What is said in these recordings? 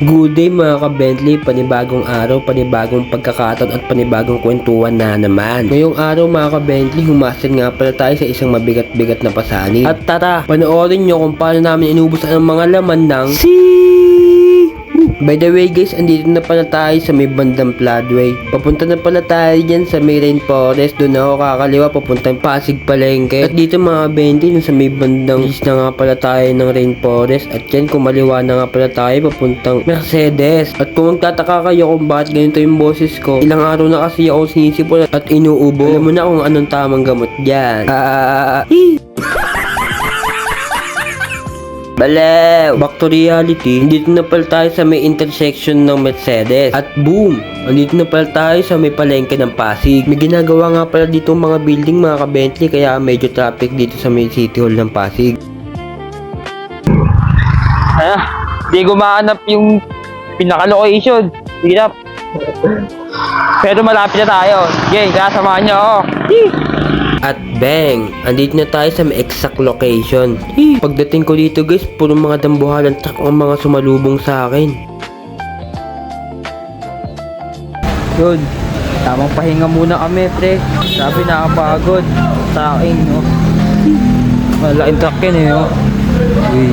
Good day mga ka-Bentley, panibagong araw, panibagong pagkakataon at panibagong kwentuhan na naman. Ngayong araw mga ka-Bentley, humasin nga pala tayo sa isang mabigat-bigat na pasanin. At tara, panoorin nyo kung paano namin inubos ang mga laman ng By the way guys, andito na pala tayo sa may bandang Floodway. Papunta na pala tayo dyan sa may rainforest. Doon ako kakaliwa papuntang Pasig Palengke. At dito mga Bentley, sa may bandang east na nga pala tayo ng rainforest. At yan, kumaliwa na nga pala tayo papuntang Mercedes. At kung magtataka kayo kung bakit ganito yung boses ko, ilang araw na kasi ako sinisipon at inuubo. Alam mo na kung anong tamang gamot dyan. Balaw! Back to reality, andito na pala tayo sa may intersection ng Mercedes. At boom! Andito na pala tayo sa may palengke ng Pasig. May ginagawa nga pala dito mga building mga ka-Bentley, kaya medyo traffic dito sa may City Hall ng Pasig. Di ko mahanap yung pinaka-location. Hirap. Pero malapit na tayo. Okay, kasamahan nyo ako. At bang! Andito na tayo sa may exact location. Pagdating ko dito guys, puro mga dambuhalan truck ang mga sumalubong sa akin. Yun. Tamang pahinga muna kami, pre. Sabi nakapagod. Sa akin, no? Malaking truck yun, eh, no? Uy.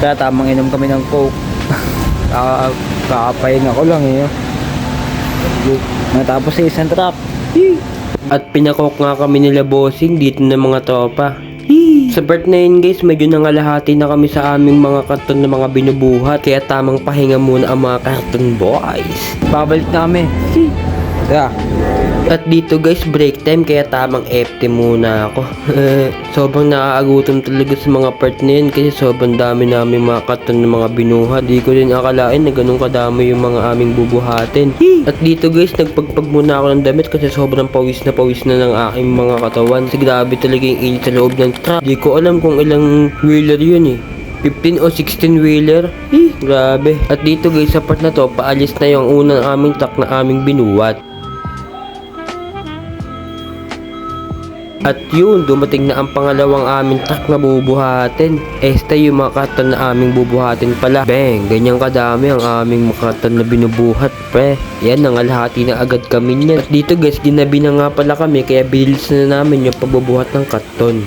Kaya tamang inom kami ng Coke. Kakapahinga ko lang, eh, no? Natapos sa isang truck. At pinakok nga kami nila bossing dito ng mga tropa. Sa part na yun guys, medyo nangalahati na kami sa aming mga karton na mga binubuhat. Kaya tamang pahinga muna ang mga karton boys. Babalik na kami. At dito guys, break time, kaya tamang FT muna ako. Sobrang nakaagutom talaga sa mga part na yun, kasi sobrang dami namin mga karton ng mga binuhat. Di ko din akalain na ganun kadami yung mga aming bubuhatin. At dito guys, nagpagpag muna ako ng damit kasi sobrang pawis na ng aking mga katawan. Kasi grabe talaga yung init sa loob ng truck. Di ko alam kung ilang wheeler yun eh. 15 o 16 wheeler. Grabe. At dito guys, sa part na to, paalis na yung unang aming truck na aming binuhat. At yun, dumating na ang pangalawang aming truck na bubuhatin. Esta yung mga karton na aming bubuhatin pala. Bang, ganyan kadami ang aming mga karton na binubuhat, pre. Yan, nangalahati na agad kami niyan. At dito guys, ginabi na nga pala kami, kaya bilis na namin yung pagbubuhat ng karton.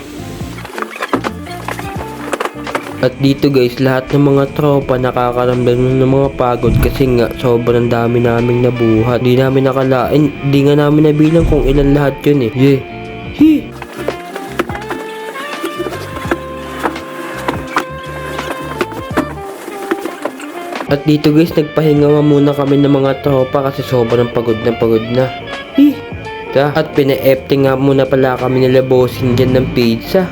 At dito guys, lahat ng mga tropa nakakaramdam ng mga pagod kasi nga sobrang dami naming nabuhat. Di namin nakalain, di nga namin nabilang kung ilan lahat yun eh. At dito guys, nagpahinga nga muna kami ng mga tropa kasi sobrang pagod na. At pina-FT nga muna pala kami nila bossing dyan ng pizza.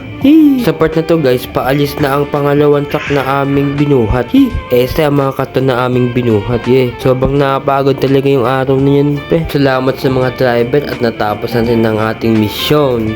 Sa part na to guys, paalis na ang pangalawang truck na aming binuhat. Esta ang mga karton na aming binuhat. Sobrang nakapagod talaga yung araw na yan, pe. Salamat sa mga driver at natapos natin ang ating misyon.